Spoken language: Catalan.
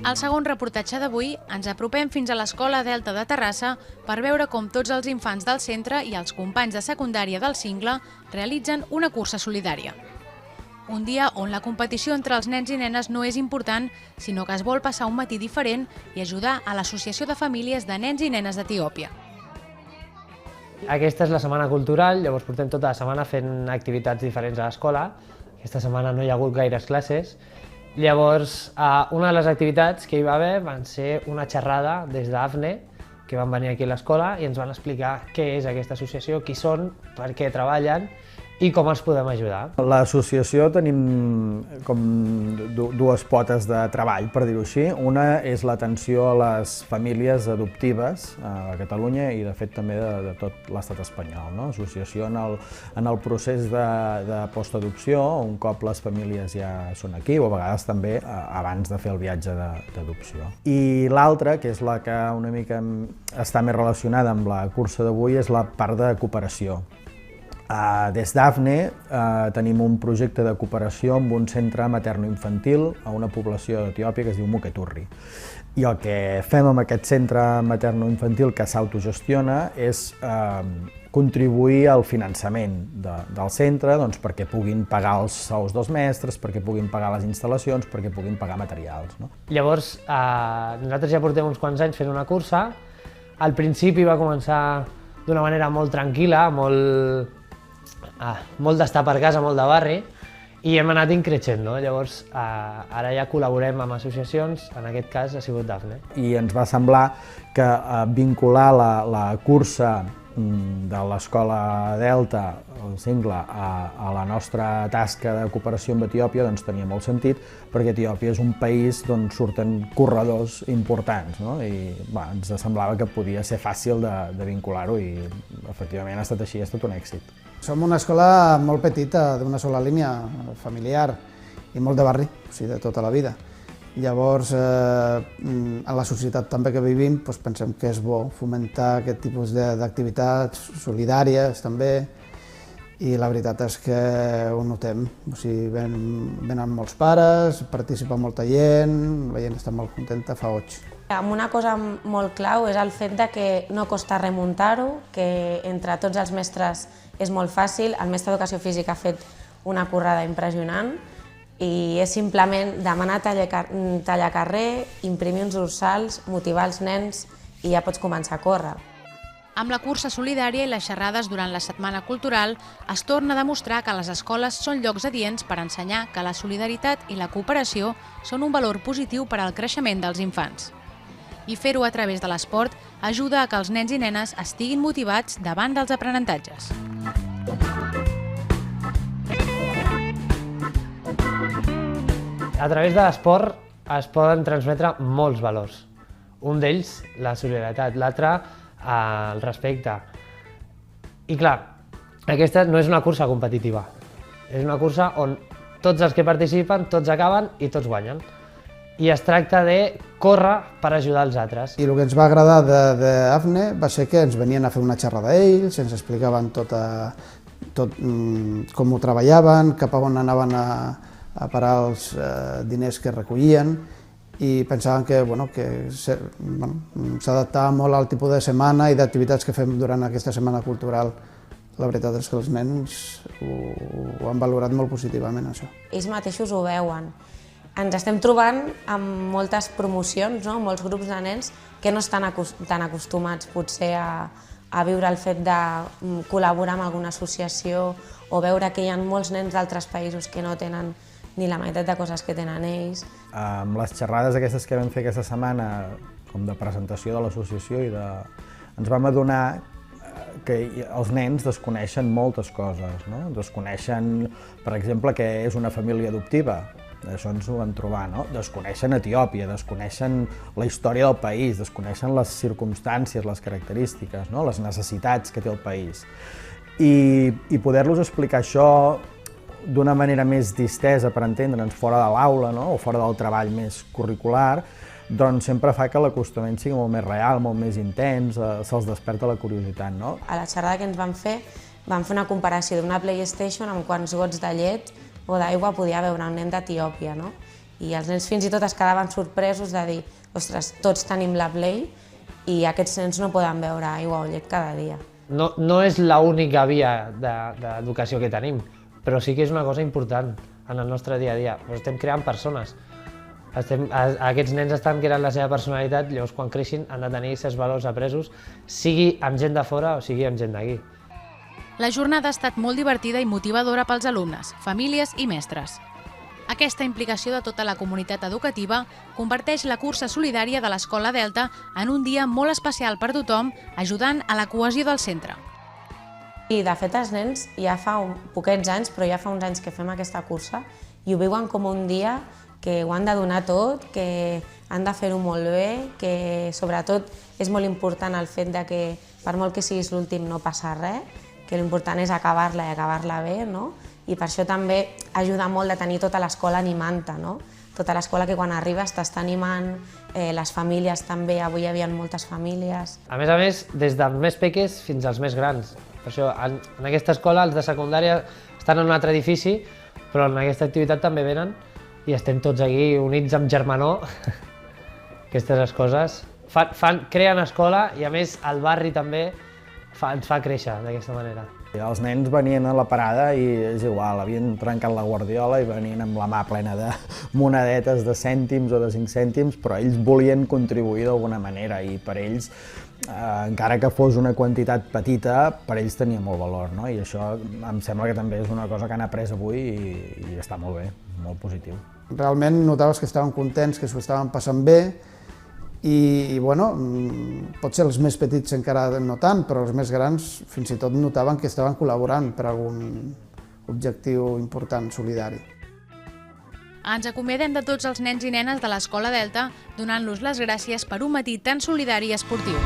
Al segon reportatge d'avui ens apropem fins a l'Escola Delta de Terrassa per veure com tots els infants del centre i els companys de secundària del Cingle realitzen una cursa solidària. Un dia on la competició entre els nens i nenes no és important, sinó que es vol passar un matí diferent i ajudar a l'Associació de Famílies de Nens i Nenes d'Etiòpia. Aquesta és la setmana cultural, llavors portem tota la setmana fent activitats diferents a l'escola. Aquesta setmana no hi ha hagut gaires classes. Llavors, una de les activitats que hi va haver van ser una xerrada des d'AFNE, que van venir aquí a l'escola i ens van explicar què és aquesta associació, qui són, per què treballen i com els podem ajudar. A l'associació tenim com dues potes de treball, per dir-ho així. Una és l'atenció a les famílies adoptives a Catalunya i, de fet, també de tot l'estat espanyol. Associació en el procés de postadopció, un cop les famílies ja són aquí, o a vegades també abans de fer el viatge d'adopció. I l'altra, que és la que una mica està més relacionada amb la cursa d'avui, és la part de cooperació. Des d'AFNE tenim un projecte de cooperació amb un centre materno-infantil a una població d'Etiòpia que es diu Muketurri. I el que fem amb aquest centre materno-infantil que s'autogestiona és contribuir al finançament del centre perquè puguin pagar els sous dels mestres, perquè puguin pagar les instal·lacions, perquè puguin pagar materials. Llavors, nosaltres ja portem uns quants anys fent una cursa. Al principi va començar d'una manera molt tranquil·la, molt d'estar per casa, molt de barri, i hem anat increixent. Llavors, ara ja col·laborem amb associacions, en aquest cas ha sigut d'AFNE. I ens va semblar que vincular la cursa de l'Escola Delta, el Cingle, a la nostra tasca de cooperació amb Etiòpia tenia molt sentit, perquè Etiòpia és un país d'on surten corredors importants, i ens semblava que podia ser fàcil de vincular-ho i efectivament ha estat així, ha estat un èxit. Som una escola molt petita, d'una sola línia, familiar, i molt de barri, o sigui, de tota la vida. Llavors, a la societat també que vivim, pensem que és bo fomentar aquest tipus d'activitats solidàries també, i la veritat és que ho notem. O sigui, venen molts pares, participa molta gent, la gent està molt contenta, fa goig. Una cosa molt clau és el fet que no costa remuntar-ho, que entre tots els mestres és molt fàcil. El mestre d'Educació Física ha fet una currada impressionant i és simplement demanar tallar carrer, imprimir uns dorsals, motivar els nens i ja pots començar a córrer. Amb la cursa solidària i les xerrades durant la Setmana Cultural es torna a demostrar que les escoles són llocs adients per ensenyar que la solidaritat i la cooperació són un valor positiu per al creixement dels infants. I fer-ho a través de l'esport ajuda a que els nens i nenes estiguin motivats davant dels aprenentatges. A través de l'esport es poden transmetre molts valors. Un d'ells, la solidaritat, l'altre, el respecte. I clar, aquesta no és una cursa competitiva, és una cursa on tots els que participen, tots acaben i tots guanyen. I es tracta de córrer per ajudar els altres. I el que ens va agradar d'AFNE va ser que ens venien a fer una xerrada ells, ens explicaven tot com ho treballaven, cap a on anaven a parar els diners que recollien, i pensaven que s'adaptava molt al tipus de setmana i d'activitats que fem durant aquesta setmana cultural. La veritat és que els nens ho han valorat molt positivament, això. Ells mateixos ho veuen. Ens estem trobant amb moltes promocions, molts grups de nens que no estan tan acostumats potser a viure el fet de col·laborar amb alguna associació o veure que hi ha molts nens d'altres països que no tenen ni la meitat de coses que tenen ells. Amb les xerrades aquestes que vam fer aquesta setmana, com de presentació de l'associació, ens vam adonar que els nens desconeixen moltes coses. Desconeixen, per exemple, què és una família adoptiva. Això ens ho vam trobar. Desconeixen Etiòpia, desconeixen la història del país, desconeixen les circumstàncies, les característiques, les necessitats que té el país. I poder-los explicar això d'una manera més distesa, per entendre'ns, fora de l'aula o fora del treball més curricular, doncs sempre fa que l'acostament sigui molt més real, molt més intens, se'ls desperta la curiositat. A la xerrada que ens vam fer una comparació d'una PlayStation amb quants gots de llet o d'aigua podia beure un nen d'Etiòpia. I els nens fins i tot es quedaven sorpresos de dir, ostres, tots tenim la Play i aquests nens no poden veure aigua o llet cada dia. No és l'única via d'educació que tenim, però sí que és una cosa important en el nostre dia a dia. Estem creant persones. Aquests nens estan creant la seva personalitat, llavors quan creixin han de tenir aquests valors apresos, sigui amb gent de fora o sigui amb gent d'aquí. La jornada ha estat molt divertida i motivadora pels alumnes, famílies i mestres. Aquesta implicació de tota la comunitat educativa converteix la cursa solidària de l'Escola Delta en un dia molt especial per tothom, ajudant a la cohesió del centre. I de fet els nens ja fa poquets anys, però ja fa uns anys que fem aquesta cursa i ho viuen com un dia que ho han de donar tot, que han de fer-ho molt bé, que sobretot és molt important el fet de que per molt que siguis l'últim no passa res, que l'important és acabar-la i acabar-la bé, no? I per això també ajuda molt de tenir tota l'escola animant-te, no? Tota l'escola que quan arribes t'està animant, les famílies també, avui hi havia moltes famílies. A més, des dels més peques fins als més grans. Per això, en aquesta escola, els de secundària estan en un altre edifici, però en aquesta activitat també venen i estem tots aquí units amb germanor. Aquestes coses creen escola i a més el barri també ens fa créixer d'aquesta manera. Els nens venien a la parada i és igual, havien trencat la guardiola i venien amb la mà plena de monedetes de cèntims o de 5 cèntims, però ells volien contribuir d'alguna manera i per ells, encara que fos una quantitat petita, per ells tenia molt valor, no? I això em sembla que també és una cosa que han après avui i està molt bé, molt positiu. Realment notaves que estaven contents, que s'ho estaven passant bé i bueno, potser els més petits encara no tant, però els més grans fins i tot notaven que estaven col·laborant per algun objectiu important, solidari. Ens acomiadem de tots els nens i nenes de l'Escola Delta donant-los les gràcies per un matí tan solidari i esportiu.